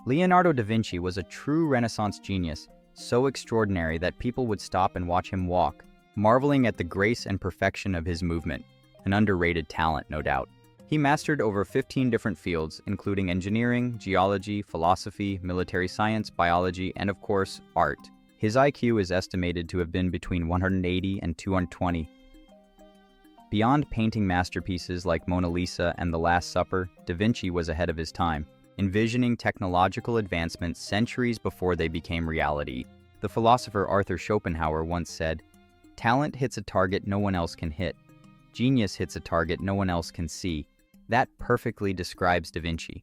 Leonardo da Vinci was a true Renaissance genius, so extraordinary that people would stop and watch him walk, marveling at the grace and perfection of his movement. An underrated talent, no doubt. He mastered over 15 different fields, including engineering, geology, philosophy, military science, biology, and of course, art. His IQ is estimated to have been between 180 and 220. Beyond painting masterpieces like Mona Lisa and The Last Supper, Da Vinci was ahead of his time, envisioning technological advancements centuries before they became reality. The philosopher Arthur Schopenhauer once said, "Talent hits a target no one else can hit. Genius hits a target no one else can see." That perfectly describes Da Vinci.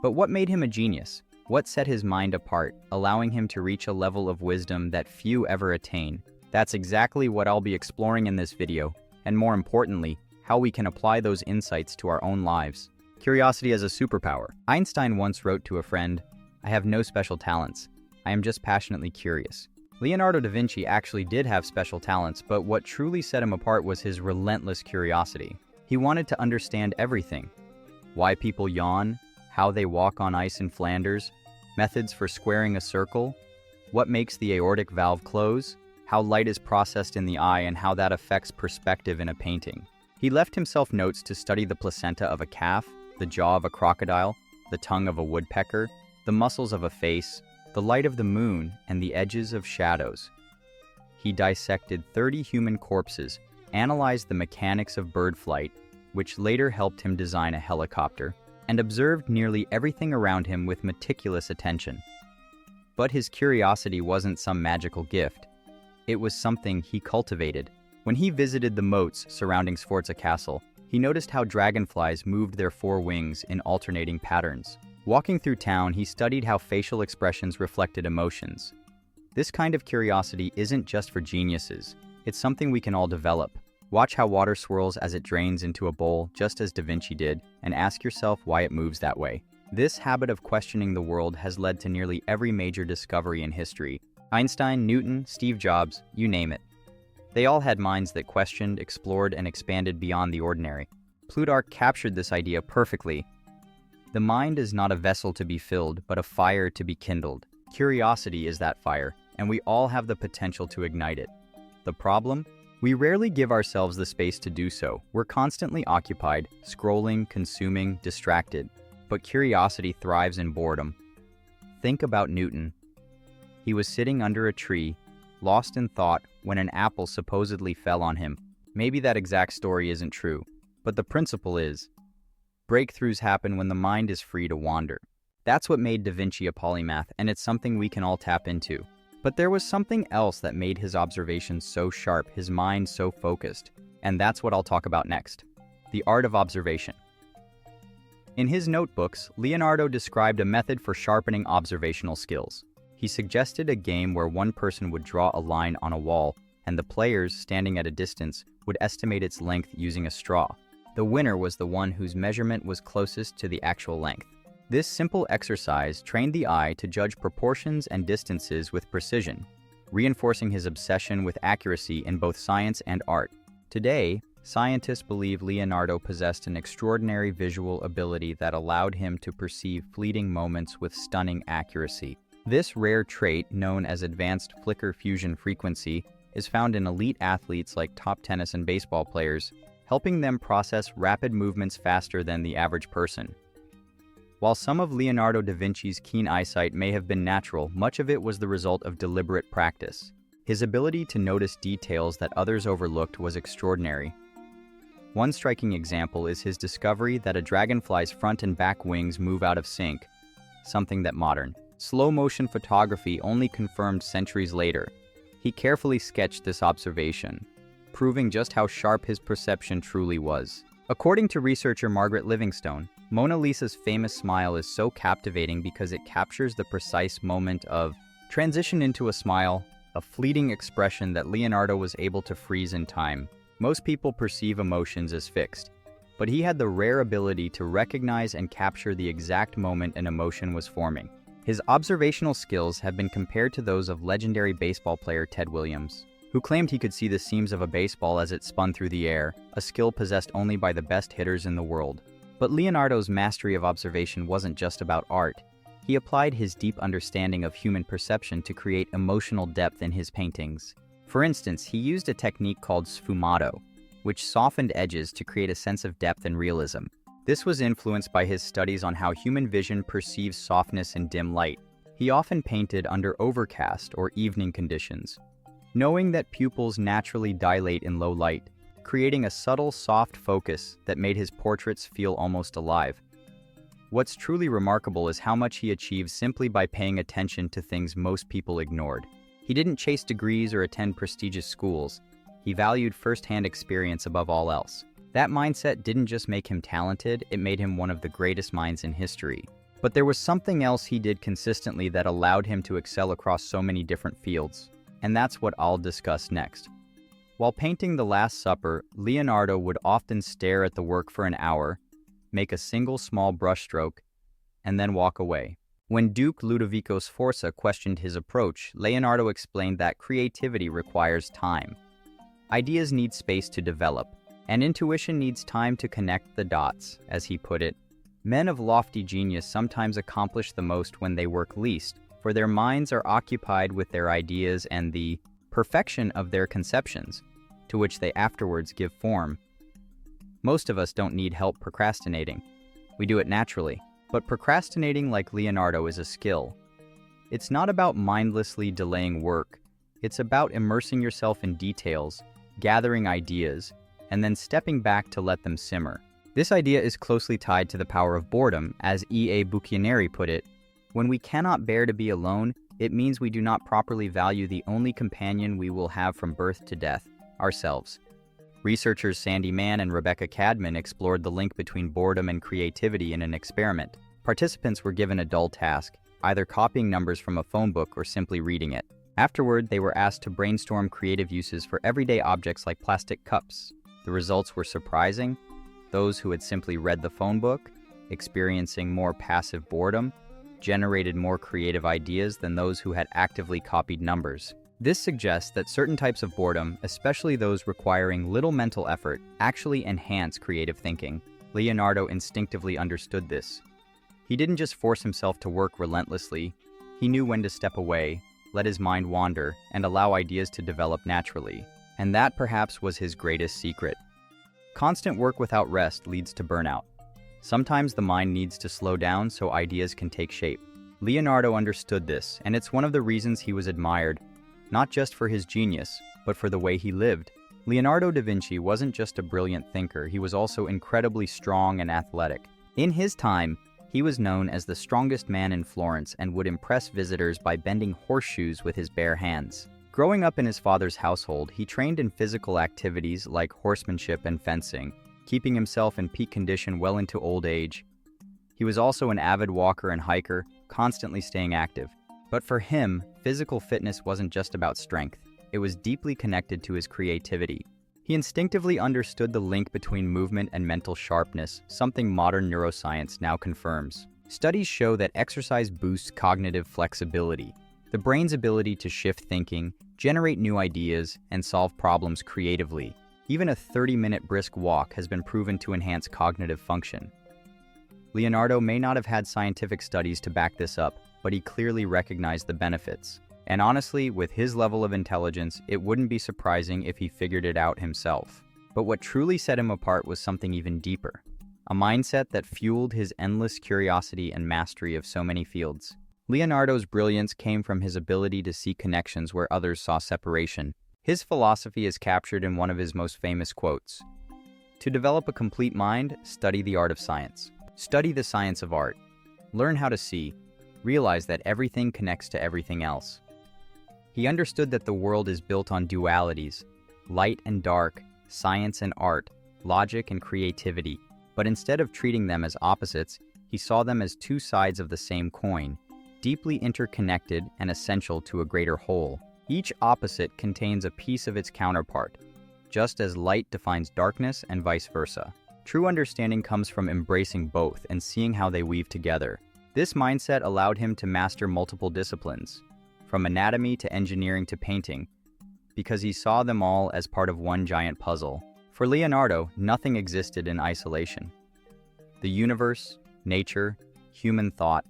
But what made him a genius? What set his mind apart, allowing him to reach a level of wisdom that few ever attain? That's exactly what I'll be exploring in this video, and more importantly, how we can apply those insights to our own lives. Curiosity as a superpower. Einstein once wrote to a friend, "I have no special talents. I am just passionately curious." Leonardo da Vinci actually did have special talents, but what truly set him apart was his relentless curiosity. He wanted to understand everything. Why people yawn, how they walk on ice in Flanders, methods for squaring a circle, what makes the aortic valve close, how light is processed in the eye and how that affects perspective in a painting. He left himself notes to study the placenta of a calf, the jaw of a crocodile, the tongue of a woodpecker, the muscles of a face, the light of the moon, and the edges of shadows. He dissected 30 human corpses, analyzed the mechanics of bird flight, which later helped him design a helicopter, and observed nearly everything around him with meticulous attention. But his curiosity wasn't some magical gift. It was something he cultivated. When he visited the moats surrounding Sforza Castle, he noticed how dragonflies moved their four wings in alternating patterns. Walking through town, he studied how facial expressions reflected emotions. This kind of curiosity isn't just for geniuses. It's something we can all develop. Watch how water swirls as it drains into a bowl, just as Da Vinci did, and ask yourself why it moves that way. This habit of questioning the world has led to nearly every major discovery in history. Einstein, Newton, Steve Jobs, you name it. They all had minds that questioned, explored, and expanded beyond the ordinary. Plutarch captured this idea perfectly. The mind is not a vessel to be filled, but a fire to be kindled. Curiosity is that fire, and we all have the potential to ignite it. The problem? We rarely give ourselves the space to do so. We're constantly occupied, scrolling, consuming, distracted. But curiosity thrives in boredom. Think about Newton. He was sitting under a tree, lost in thought, when an apple supposedly fell on him. Maybe that exact story isn't true, but the principle is. Breakthroughs happen when the mind is free to wander. That's what made Da Vinci a polymath, and it's something we can all tap into. But there was something else that made his observations so sharp, his mind so focused, and that's what I'll talk about next. The art of observation. In his notebooks, Leonardo described a method for sharpening observational skills. He suggested a game where one person would draw a line on a wall, and the players, standing at a distance, would estimate its length using a straw. The winner was the one whose measurement was closest to the actual length. This simple exercise trained the eye to judge proportions and distances with precision, reinforcing his obsession with accuracy in both science and art. Today, scientists believe Leonardo possessed an extraordinary visual ability that allowed him to perceive fleeting moments with stunning accuracy. This rare trait, known as advanced flicker fusion frequency, is found in elite athletes like top tennis and baseball players, helping them process rapid movements faster than the average person. While some of Leonardo da Vinci's keen eyesight may have been natural, much of it was the result of deliberate practice. His ability to notice details that others overlooked was extraordinary. One striking example is his discovery that a dragonfly's front and back wings move out of sync, something that modern slow-motion photography only confirmed centuries later. He carefully sketched this observation, proving just how sharp his perception truly was. According to researcher Margaret Livingstone, Mona Lisa's famous smile is so captivating because it captures the precise moment of transition into a smile, a fleeting expression that Leonardo was able to freeze in time. Most people perceive emotions as fixed, but he had the rare ability to recognize and capture the exact moment an emotion was forming. His observational skills have been compared to those of legendary baseball player Ted Williams, who claimed he could see the seams of a baseball as it spun through the air, a skill possessed only by the best hitters in the world. But Leonardo's mastery of observation wasn't just about art. He applied his deep understanding of human perception to create emotional depth in his paintings. For instance, he used a technique called sfumato, which softened edges to create a sense of depth and realism. This was influenced by his studies on how human vision perceives softness in dim light. He often painted under overcast or evening conditions, knowing that pupils naturally dilate in low light, creating a subtle, soft focus that made his portraits feel almost alive. What's truly remarkable is how much he achieved simply by paying attention to things most people ignored. He didn't chase degrees or attend prestigious schools. He valued first-hand experience above all else. That mindset didn't just make him talented, it made him one of the greatest minds in history. But there was something else he did consistently that allowed him to excel across so many different fields. And that's what I'll discuss next. While painting The Last Supper, Leonardo would often stare at the work for an hour, make a single small brushstroke, and then walk away. When Duke Ludovico Sforza questioned his approach, Leonardo explained that creativity requires time. Ideas need space to develop, and intuition needs time to connect the dots, as he put it. Men of lofty genius sometimes accomplish the most when they work least, for their minds are occupied with their ideas and the perfection of their conceptions, to which they afterwards give form. Most of us don't need help procrastinating. We do it naturally. But procrastinating like Leonardo is a skill. It's not about mindlessly delaying work. It's about immersing yourself in details, gathering ideas, and then stepping back to let them simmer. This idea is closely tied to the power of boredom, as E.A. Buchianeri put it. When we cannot bear to be alone, it means we do not properly value the only companion we will have from birth to death, ourselves. Researchers Sandy Mann and Rebecca Cadman explored the link between boredom and creativity in an experiment. Participants were given a dull task, either copying numbers from a phone book or simply reading it. Afterward, they were asked to brainstorm creative uses for everyday objects like plastic cups. The results were surprising. Those who had simply read the phone book, experiencing more passive boredom, generated more creative ideas than those who had actively copied numbers. This suggests that certain types of boredom, especially those requiring little mental effort, actually enhance creative thinking. Leonardo instinctively understood this. He didn't just force himself to work relentlessly. He knew when to step away, let his mind wander, and allow ideas to develop naturally. And that perhaps was his greatest secret. Constant work without rest leads to burnout. Sometimes the mind needs to slow down so ideas can take shape. Leonardo understood this, and it's one of the reasons he was admired, not just for his genius, but for the way he lived. Leonardo da Vinci wasn't just a brilliant thinker, he was also incredibly strong and athletic. In his time, he was known as the strongest man in Florence and would impress visitors by bending horseshoes with his bare hands. Growing up in his father's household, he trained in physical activities like horsemanship and fencing, keeping himself in peak condition well into old age. He was also an avid walker and hiker, constantly staying active. But for him, physical fitness wasn't just about strength. It was deeply connected to his creativity. He instinctively understood the link between movement and mental sharpness, something modern neuroscience now confirms. Studies show that exercise boosts cognitive flexibility, the brain's ability to shift thinking, generate new ideas, and solve problems creatively. Even a 30-minute brisk walk has been proven to enhance cognitive function. Leonardo may not have had scientific studies to back this up, but he clearly recognized the benefits. And honestly, with his level of intelligence, it wouldn't be surprising if he figured it out himself. But what truly set him apart was something even deeper, a mindset that fueled his endless curiosity and mastery of so many fields. Leonardo's brilliance came from his ability to see connections where others saw separation. His philosophy is captured in one of his most famous quotes. To develop a complete mind, study the art of science. Study the science of art. Learn how to see. Realize that everything connects to everything else. He understood that the world is built on dualities, light and dark, science and art, logic and creativity. But instead of treating them as opposites, he saw them as two sides of the same coin, deeply interconnected and essential to a greater whole. Each opposite contains a piece of its counterpart, just as light defines darkness and vice versa. True understanding comes from embracing both and seeing how they weave together. This mindset allowed him to master multiple disciplines, from anatomy to engineering to painting, because he saw them all as part of one giant puzzle. For Leonardo, nothing existed in isolation. The universe, nature, human thought,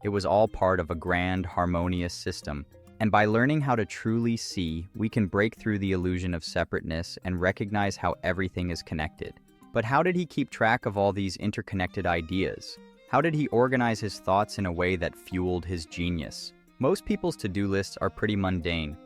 It was all part of a grand, harmonious system. And by learning how to truly see, we can break through the illusion of separateness and recognize how everything is connected. But how did he keep track of all these interconnected ideas? How did he organize his thoughts in a way that fueled his genius? Most people's to-do lists are pretty mundane.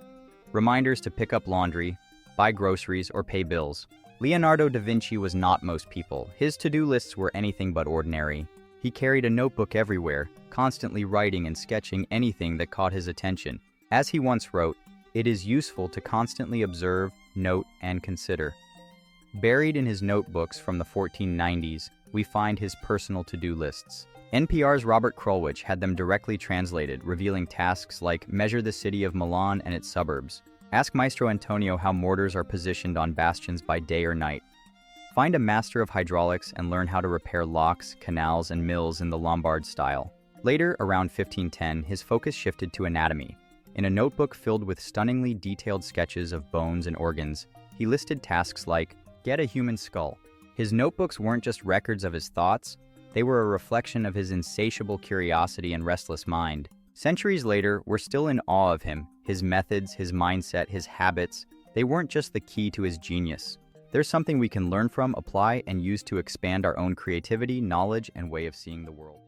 Reminders to pick up laundry, buy groceries, or pay bills. Leonardo da Vinci was not most people. His to-do lists were anything but ordinary. He carried a notebook everywhere, constantly writing and sketching anything that caught his attention. As he once wrote, "It is useful to constantly observe, note, and consider." Buried in his notebooks from the 1490s, we find his personal to-do lists. NPR's Robert Krulwich had them directly translated, revealing tasks like measure the city of Milan and its suburbs, ask Maestro Antonio how mortars are positioned on bastions by day or night, find a master of hydraulics and learn how to repair locks, canals, and mills in the Lombard style. Later, around 1510, his focus shifted to anatomy. In a notebook filled with stunningly detailed sketches of bones and organs, he listed tasks like get a human skull. His notebooks weren't just records of his thoughts, they were a reflection of his insatiable curiosity and restless mind. Centuries later, we're still in awe of him. His methods, his mindset, his habits, they weren't just the key to his genius. There's something we can learn from, apply, and use to expand our own creativity, knowledge, and way of seeing the world.